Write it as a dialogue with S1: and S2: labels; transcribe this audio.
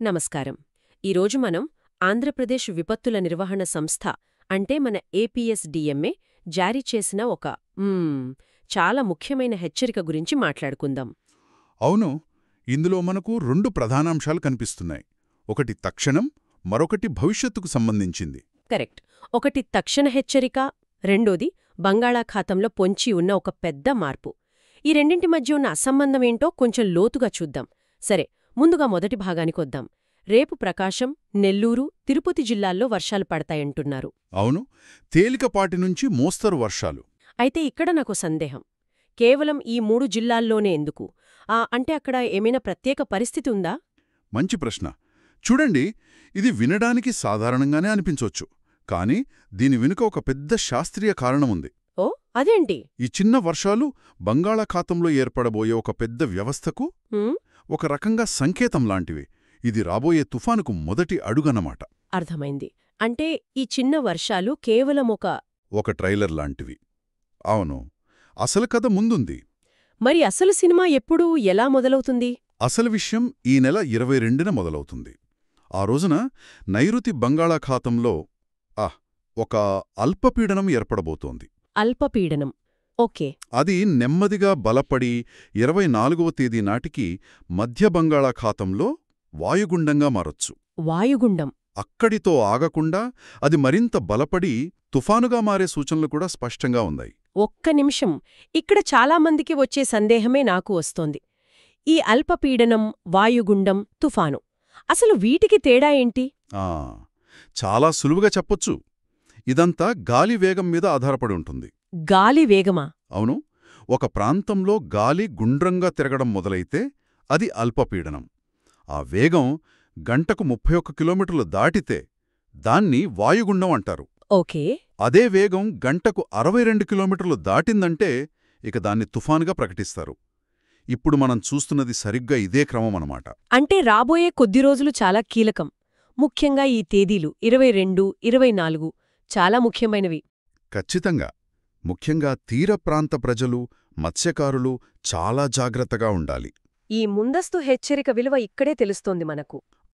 S1: నమస్కారం. ఈరోజు మనం ఆంధ్రప్రదేశ్ విపత్తుల నిర్వహణ సంస్థ అంటే మన ఏపీఎస్డీఎంఏ జారీ చేసిన ఒక చాలా ముఖ్యమైన హెచ్చరిక గురించి మాట్లాడుకుందాం.
S2: అవును, ఇందులో మనకు రెండు ప్రధానాంశాలు కనిపిస్తున్నాయి. ఒకటి తక్షణం, మరొకటి భవిష్యత్తుకు సంబంధించింది.
S1: కరెక్ట్. ఒకటి తక్షణ హెచ్చరిక, రెండోది బంగాళాఖాతంలో పొంచి ఉన్న ఒక పెద్ద మార్పు. ఈ రెండింటి మధ్య ఉన్న అసంబంధమేంటో కొంచెం లోతుగా చూద్దాం. సరే, ముందుగా మొదటి భాగానికొద్దాం. రేపు ప్రకాశం, నెల్లూరు, తిరుపతి జిల్లాల్లో వర్షాలు పడతాయంటున్నారు.
S2: అవును, తేలికపాటి నుంచి మోస్తరు వర్షాలు.
S1: అయితే ఇక్కడ నాకు సందేహం. కేవలం ఈ 3 జిల్లాల్లోనే ఎందుకు? అంటే అక్కడ ఏమైనా ప్రత్యేక పరిస్థితి ఉందా?
S2: మంచి ప్రశ్న. చూడండి, ఇది వినడానికి సాధారణంగానే అనిపించొచ్చు, కానీ దీని వెనుక ఒక పెద్ద శాస్త్రీయ కారణముంది.
S1: ఓ, అదేంటి?
S2: ఈ చిన్న వర్షాలు బంగాళాఖాతంలో ఏర్పడబోయే ఒక పెద్ద వ్యవస్థకు ఒక రకంగా సంకేతం లాంటివి. ఇది రాబోయే తుఫానుకు మొదటి అడుగన్నమాట.
S1: అర్థమైంది. అంటే ఈ చిన్న వర్షాలు కేవలం
S2: ఒక ట్రైలర్ లాంటివి. అవును, అసలు కథ ముందుంది.
S1: మరి అసలు సినిమా ఎప్పుడు, ఎలా మొదలవుతుంది?
S2: అసలు విషయం ఈ నెల 22న మొదలవుతుంది. ఆ రోజున నైరుతి బంగాళాఖాతంలో ఒక అల్పపీడనం ఏర్పడబోతోంది.
S1: అల్పపీడనం. ఓకే.
S2: అది నెమ్మదిగా బలపడి 24వ తేదీ నాటికి మధ్య బంగాళాఖాతంలో వాయుగుండంగా మారొచ్చు.
S1: వాయుగుండం.
S2: అక్కడితో ఆగకుండా అది మరింత బలపడి తుఫానుగా మారే సూచనలు కూడా స్పష్టంగా ఉన్నాయి.
S1: ఒక్క నిమిషం, ఇక్కడ చాలామందికి వచ్చే సందేహమే నాకు వస్తోంది. ఈ అల్పపీడనం, వాయుగుండం, తుఫాను, అసలు వీటికి తేడా ఏంటి?
S2: చాలా సులువుగా చెప్పొచ్చు. ఇదంతా గాలి వేగం మీద ఆధారపడి ఉంటుంది.
S1: గాలి వేగమా?
S2: అవును, ఒక ప్రాంతంలో గాలి గుండ్రంగా తిరగడం మొదలైతే అది అల్పపీడనం. ఆ వేగం గంటకు 31 కిలోమీటర్లు దాటితే దాన్ని వాయుగుండం అంటారు.
S1: ఓకే.
S2: అదే వేగం గంటకు 62 కిలోమీటర్లు దాటిందంటే ఇక దాన్ని తుఫానుగా ప్రకటిస్తారు. ఇప్పుడు మనం చూస్తున్నది సరిగ్గా ఇదే క్రమమన్నమాట.
S1: అంటే రాబోయే కొద్ది రోజులు చాలా కీలకం. ముఖ్యంగా ఈ తేదీలు 22, 24 చాలా ముఖ్యమైనవి.
S2: ఖచ్చితంగా. ముఖ్యంగా తీర ప్రాంత ప్రజలు, మత్స్యకారులు చాలా జాగ్రత్తగా ఉండాలి.
S1: ఈ ముందస్తు హెచ్చరిక విలువ ఇక్కడే తెలుస్తోంది మనకు.